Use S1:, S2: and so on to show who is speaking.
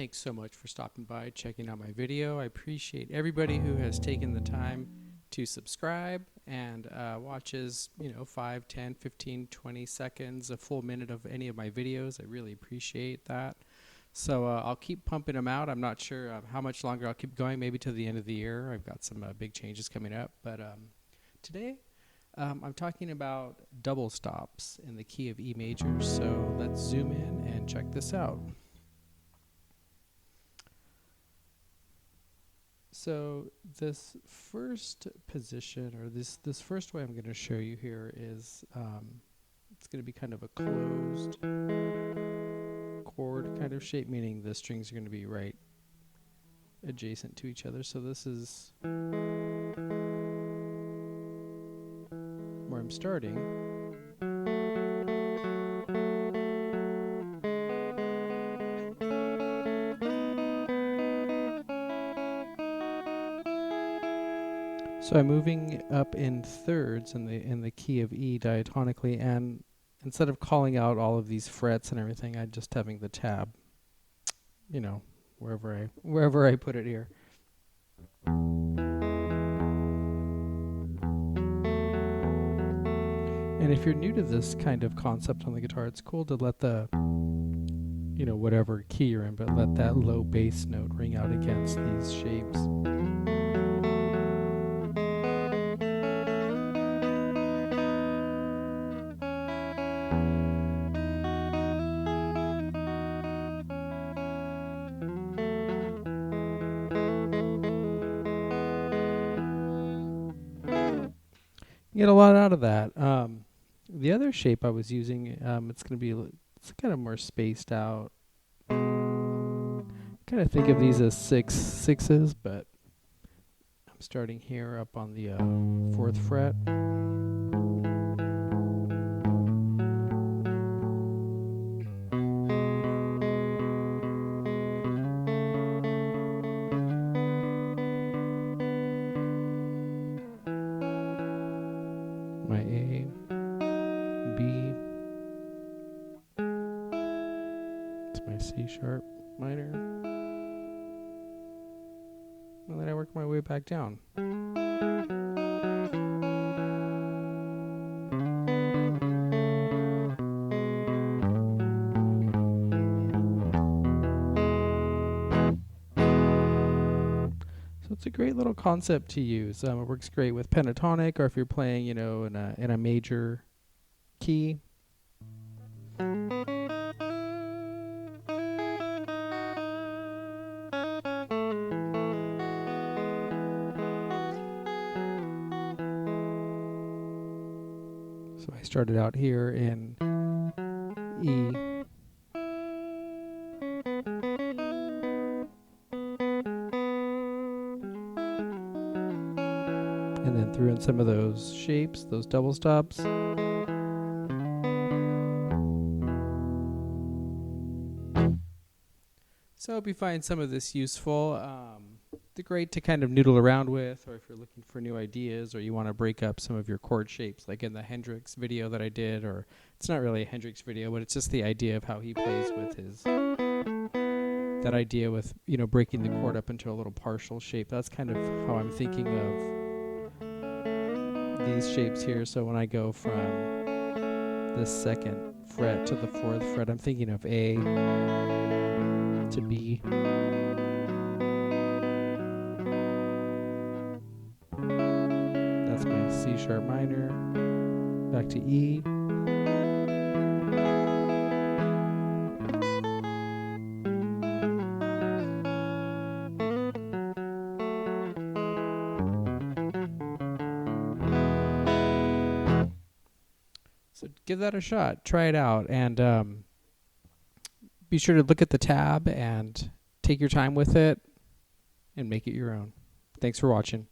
S1: Thanks so much for stopping by, checking out my video. I appreciate everybody who has taken the time to subscribe and watches, 5, 10, 15, 20 seconds, a full minute of any of my videos. I really appreciate that. So I'll keep pumping them out. I'm not sure how much longer I'll keep going, maybe to the end of the year. I've got some big changes coming up. But today I'm talking about double stops in the key of E major. So let's zoom in and check this out. So this first position, or this first way I'm going to show you here is it's going to be kind of a closed chord kind of shape, meaning the strings are going to be right adjacent to each other. So this is where I'm starting. So I'm moving up in thirds in the key of E diatonically, and instead of calling out all of these frets and everything, I'm just having the tab, wherever I put it here. And if you're new to this kind of concept on the guitar, it's cool to let the, whatever key you're in, but let that low bass note ring out against these shapes. Get a lot out of that. The other shape I was using, it's kind of more spaced out. Kind of think of these as sixes, but I'm starting here up on the 4th fret. My A, B, it's my C sharp minor, and then I work my way back down. So it's a great little concept to use. It works great with pentatonic, or if you're playing, in a major key. So I started out here in E. And then threw in some of those shapes, those double stops. So I hope you find some of this useful. They're great to kind of noodle around with, or if you're looking for new ideas, or you want to break up some of your chord shapes, like in the Hendrix video that I did, or it's not really a Hendrix video, but it's just the idea of how he plays with that idea with, breaking the chord up into a little partial shape. That's kind of how I'm thinking of these shapes here. So when I go from the 2nd fret to the 4th fret, I'm thinking of A to B. That's my C sharp minor. Back to E. So give that a shot. Try it out. And be sure to look at the tab and take your time with it and make it your own. Thanks for watching.